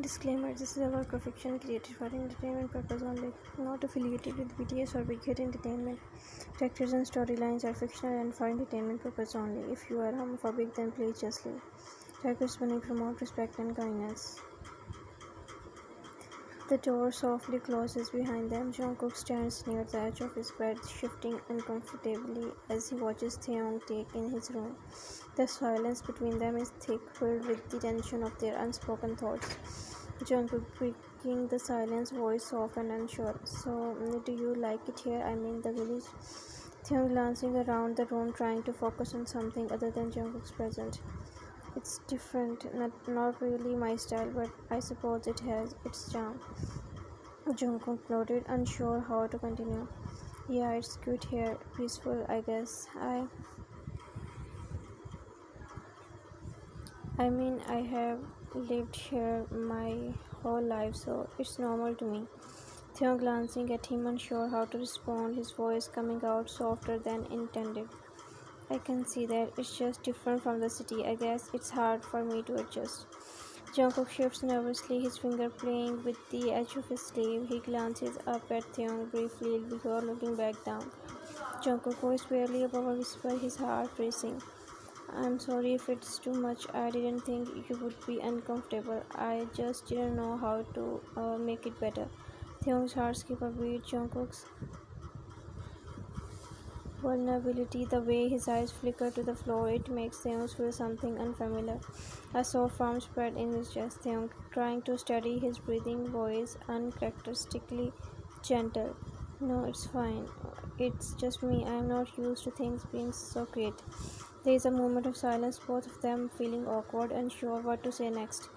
Disclaimer: this is a work of fiction created for entertainment purpose only, not affiliated with BTS or Big Hit Entertainment. Characters and storylines are fictional and for entertainment purpose only. If you are homophobic, then please just leave. Taekook's bunny promote respect and kindness. The door softly closes behind them. Jungkook stands near the edge of his bed, shifting uncomfortably as he watches Taehyung take in his room. The silence between them is thick, filled with the tension of their unspoken thoughts. Jungkook breaking the silence, voice soft and unsure. So, do you like it here? I mean, the village? Taehyung glancing around the room, trying to focus on something other than Jungkook's presence. It's different, not really my style, but I suppose it has its charm. Jungkook nodded, unsure how to continue. Yeah, it's cute here, peaceful, I guess. I mean, I have lived here my whole life, so it's normal to me. Theo glancing at him, unsure how to respond, his voice coming out softer than intended. I can see that it's just different from the city. I guess it's hard for me to adjust. Jungkook shifts nervously, his finger playing with the edge of his sleeve. He glances up at Taehyung briefly before looking back down. Jungkook voice barely above a whisper, his heart racing. I'm sorry if it's too much. I didn't think you would be uncomfortable. I just didn't know how to make it better. Taehyung's heart skipped a beat. Jungkook's vulnerability, the way his eyes flicker to the floor, it makes Taehyung feel something unfamiliar. A soft arm spread in his chest. Taehyung trying to steady his breathing, voice uncharacteristically gentle. No, it's fine. It's just me. I'm not used to things being so great. There is a moment of silence, both of them feeling awkward, unsure what to say next.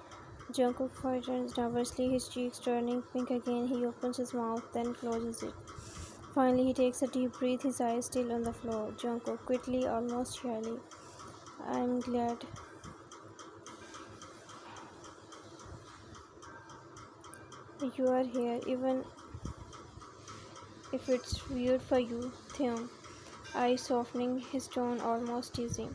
Jungkook frowns nervously, his cheeks turning pink again. He opens his mouth, then closes it. Finally, he takes a deep breath, his eyes still on the floor. Jungkook quickly, almost shyly. I'm glad you are here, even if it's weird for you, Taehyung. Eyes softening, his tone almost teasing.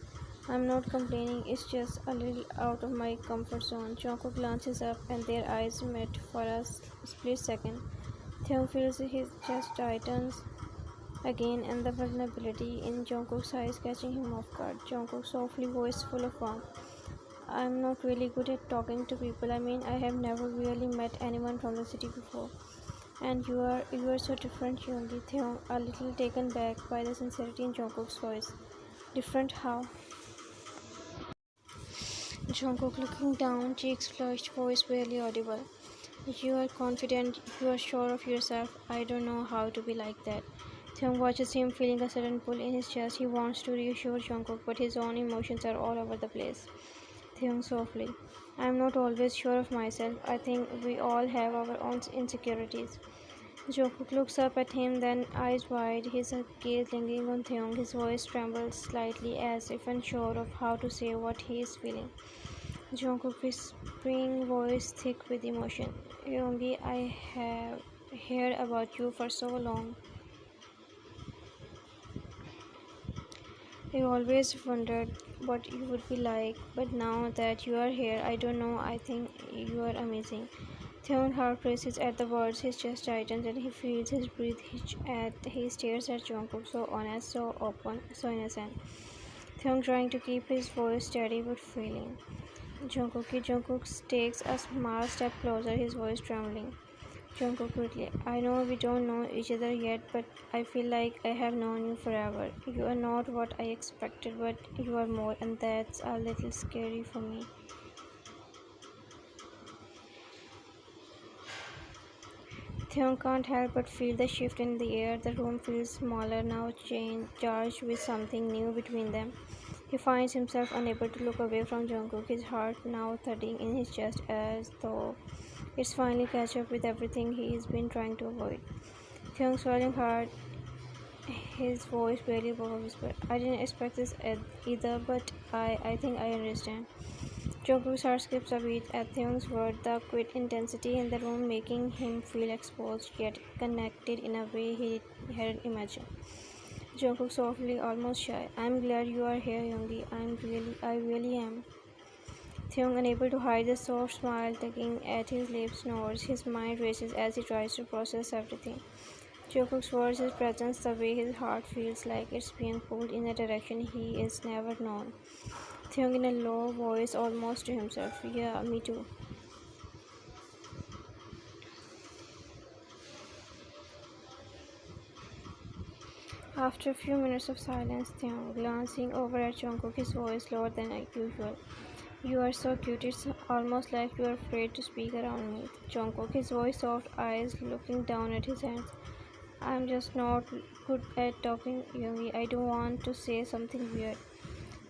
I'm not complaining, it's just a little out of my comfort zone. Jungkook glances up and their eyes met for a split second. Taehyung feels his chest tightens again and the vulnerability in Jungkook's eyes catching him off guard. Jungkook softly voice full of warmth. I'm not really good at talking to people. I mean, I have never really met anyone from the city before. And you are so different, Yoongi. Taehyung, a little taken back by the sincerity in Jungkook's voice. Different how? Jungkook looking down, cheeks flushed, voice barely audible. You are confident, you are sure of yourself. I don't know how to be like that. Taehyung watches him, feeling a sudden pull in his chest. He wants to reassure Jungkook, but his own emotions are all over the place. Taehyung softly. I'm not always sure of myself. I think we all have our own insecurities. Jungkook looks up at him, then eyes wide, his gaze lingering on Taehyung. His voice trembles slightly as if unsure of how to say what he is feeling. Jungkook whispering, voice thick with emotion. Yoongi, I have heard about you for so long. I always wondered what you would be like, but now that you are here, I don't know, I think you are amazing. Taehyung's heart races at the words, his chest tightens and he feels his breath hitch as he stares at Jungkook, so honest, so open, so innocent. Taehyung trying to keep his voice steady but failing. Jungkook takes a small step closer, his voice trembling. Jungkook quickly. I know we don't know each other yet, but I feel like I have known you forever. You are not what I expected, but you are more, and that's a little scary for me. Taehyung can't help but feel the shift in the air. The room feels smaller now, charged with something new between them. He finds himself unable to look away from Jungkook, his heart now thudding in his chest as though it's finally catch up with everything he's been trying to avoid. Taehyung swallowing hard, his voice barely above a whisper. I didn't expect this either, but I think I understand. Jungkook's heart skips a beat at Taehyung's word, the quiet intensity in the room making him feel exposed yet connected in a way he hadn't imagined. Jungkook softly, almost shy. I'm glad you are here, Yoongi. I really am. Taehyung, unable to hide the soft smile tugging at his lips, nods. His mind races as he tries to process everything. Taekook's words, his presence, the way his heart feels like it's being pulled in a direction he is never known. Taehyung in a low voice, almost to himself. Yeah, me too. After a few minutes of silence, Taehyung, glancing over at Jungkook, his voice lower than usual. You are so cute, it's almost like you are afraid to speak around me. Jungkook, his voice soft, eyes looking down at his hands. I'm just not good at talking, Yoongi. I don't want to say something weird.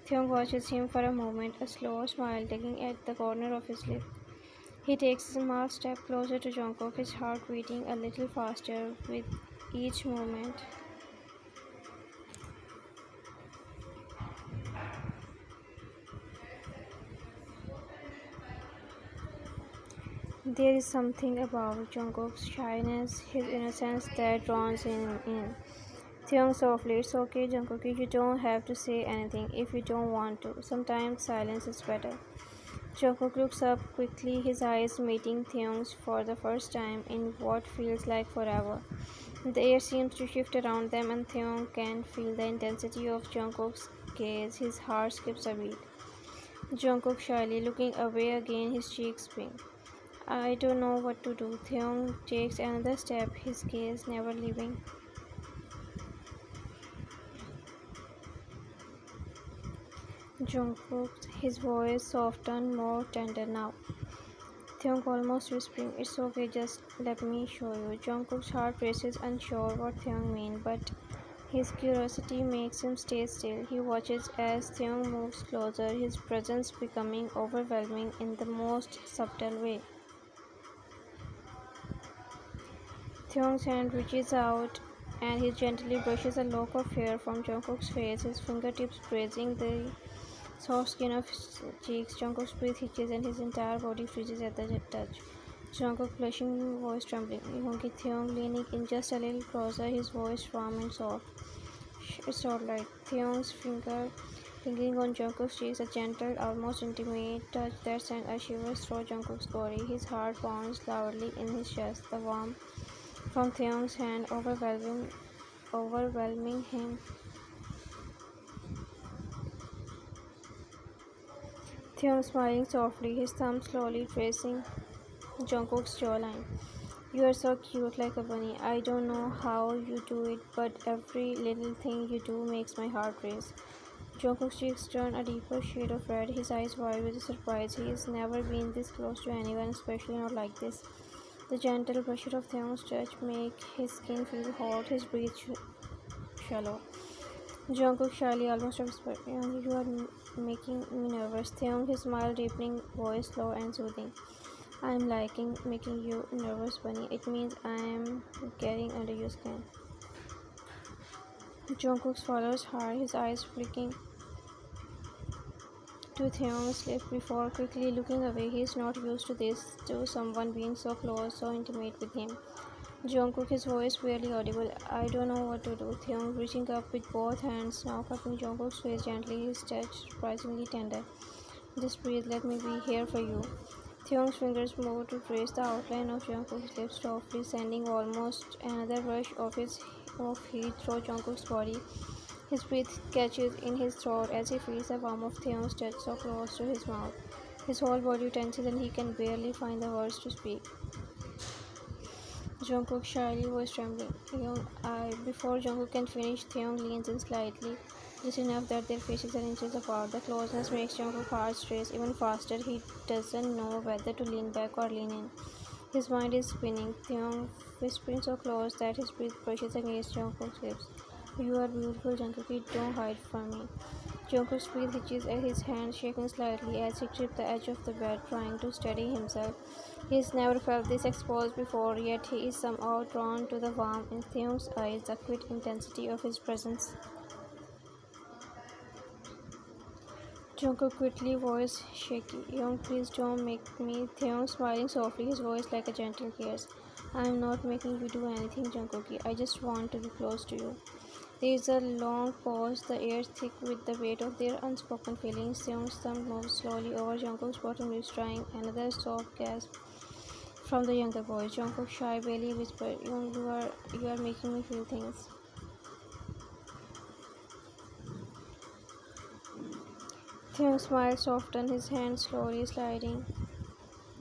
Taehyung watches him for a moment, a slow smile tugging at the corner of his lip. He takes a small step closer to Jungkook, his heart beating a little faster with each moment. There is something about Jungkook's shyness, his innocence that draws him in. Taehyung softly, it's okay, Jungkook, you don't have to say anything if you don't want to. Sometimes silence is better. Jungkook looks up quickly, his eyes meeting Taehyung's for the first time in what feels like forever. The air seems to shift around them and Taehyung can feel the intensity of Jungkook's gaze. His heart skips a beat. Jungkook shyly looking away again, his cheeks pink. I don't know what to do. Taehyung takes another step, his gaze never leaving. Jungkook, his voice softened, more tender now. Taehyung almost whispering, it's okay, just let me show you. Jungkook's heart races, unsure what Taehyung means, but his curiosity makes him stay still. He watches as Taehyung moves closer, his presence becoming overwhelming in the most subtle way. Taehyung's hand reaches out and he gently brushes a lock of hair from Jungkook's face, his fingertips grazing the soft skin of his cheeks. Jungkook's breath hitches and his entire body freezes at the touch. Jungkook blushing, voice trembling. Yoongi Taehyung leaning in just a little closer, his voice warm and soft. It's alright. Taehyung's finger lingering on Jungkook's cheeks, a gentle, almost intimate touch that sent a shiver through Jungkook's body. His heart pounds loudly in his chest. The warmth from Taehyung's hand overwhelming him. Taehyung smiling softly, his thumb slowly tracing Jungkook's jawline. You are so cute like a bunny. I don't know how you do it, but every little thing you do makes my heart race. Jungkook's cheeks turn a deeper shade of red, his eyes wide with surprise. He has never been this close to anyone, especially not like this. The gentle pressure of Taehyung's touch make his skin feel hot, his breath shallow. Jungkook shyly, almost whispered, you are making me nervous. Taehyung, his smile deepening, voice slow and soothing. I'm liking making you nervous, bunny. It means I'm getting under your skin. Jungkook swallows hard, his eyes flicking to Taehyung's lips before quickly looking away. He is not used to this, to someone being so close, so intimate with him. Jungkook, his voice barely audible. I don't know what to do. Taehyung reaching up with both hands, now cupping Jungkook's face gently, his touch surprisingly tender. Just breathe, let me be here for you. Taehyung's fingers move to trace the outline of Jungkook's lips softly, sending almost another rush of heat through Jungkook's body. His breath catches in his throat as he feels the warmth of Taehyung's touch so close to his mouth. His whole body tenses and he can barely find the words to speak. Jungkook shyly was trembling. Before Jungkook can finish, Taehyung leans in slightly, just enough that their faces are inches apart. The closeness makes Jungkook's heart race even faster. He doesn't know whether to lean back or lean in. His mind is spinning. Taehyung whispering so close that his breath brushes against Jungkook's lips. You are beautiful, Jungkook. Don't hide from me. Jungkook's breath hitches at his hand, shaking slightly as he grips the edge of the bed, trying to steady himself. He has never felt this exposed before, yet he is somehow drawn to the warmth in Taehyung's eyes, the quick intensity of his presence. Jungkook quickly, voice shaky. Young, please don't make me. Taehyung smiling softly, his voice like a gentle caress. I am not making you do anything, Jungkook. I just want to be close to you. There is a long pause, the air thick with the weight of their unspoken feelings. Seung's thumb moves slowly over Jungkook's bottom lips, trying another soft gasp from the younger boy. Jungkook shy barely whispered, "Young, you are making me feel things." Theung smiled, softened, his hand slowly sliding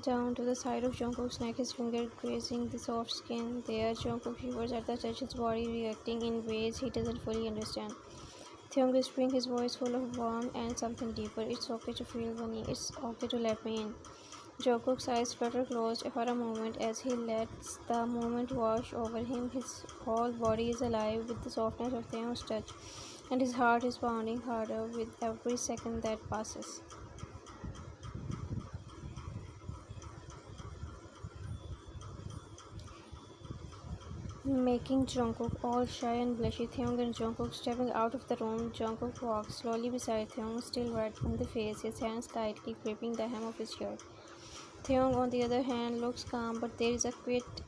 down to the side of Jungkook's neck, his finger grazing the soft skin. There, Jungkook shivers at the touch, his body reacting in ways he doesn't fully understand. Theung whispering, his voice full of warmth and something deeper. "It's okay to feel funny. It's okay to let me in." Jungkook's eyes flutter closed for a moment as he lets the moment wash over him. His whole body is alive with the softness of Theung's touch, and his heart is pounding harder with every second that passes. Making Jungkook all shy and blushy. Theung and Jungkook stepping out of the room. Jungkook walks slowly beside Theung, still red in the face, his hands tightly gripping the hem of his shirt. Theung, on the other hand, looks calm, but there is a quiet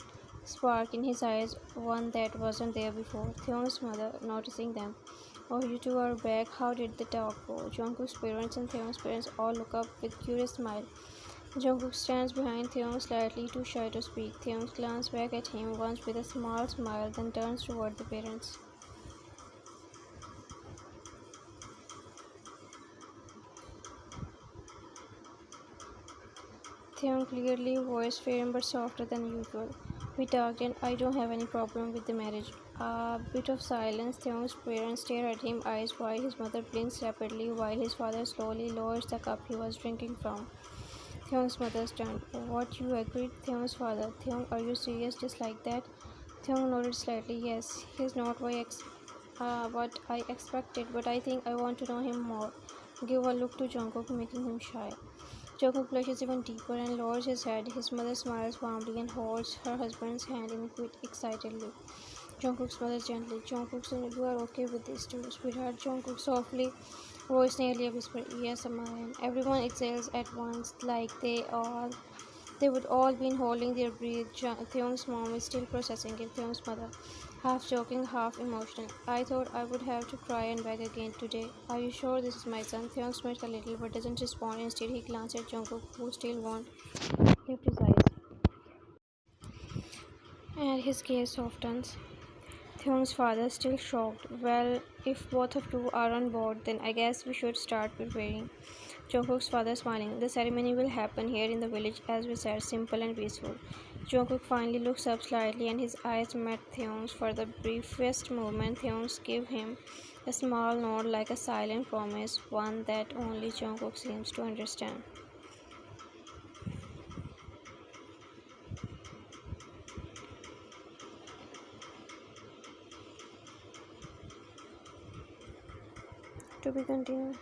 spark in his eyes, one that wasn't there before. Theung's mother, noticing them. "Oh, you two are back. How did the talk go?" Jungkook's parents and Theung's parents all look up with curious smile. Jungkook stands behind Theung, slightly too shy to speak. Theung glances back at him once with a small smile, then turns toward the parents. Theung clearly voiced firm but softer than usual. "We talked and I don't have any problem with the marriage." A bit of silence. Theung's parents stare at him, eyes wide. His mother blinks rapidly while his father slowly lowers the cup he was drinking from. Theung's mother turned. "What, you agreed?" Theung's father. "Theung, are you serious just like that?" Theung nodded slightly. "Yes, he's not what I expected, but I think I want to know him more." Give a look to Jungkook, making him shy. Jungkook blushes even deeper and lowers his head. His mother smiles warmly and holds her husband's hand in it excitedly. Jungkook's mother gently. "Jungkook, so you are okay with this too, sweetheart?" Jungkook softly, voice nearly a whisper. "Yes, Amma." Everyone exhales at once, like they would all be holding their breath. Theung's mom is still processing it. Theung's mother, half joking, half emotional. "I thought I would have to cry and beg again today. Are you sure this is my son?" Theung smirks a little but doesn't respond. Instead, he glances at Jungkook, who still won't lift his eyes, and his gaze softens. Theung's father, still shocked. "Well, if both of you are on board, then I guess we should start preparing." Jungkook's father smiling. "The ceremony will happen here in the village, as we said, simple and peaceful." Jungkook finally looks up slightly and his eyes met Theung's for the briefest moment. Theung's give him a small nod like a silent promise, one that only Jungkook seems to understand. To be continued.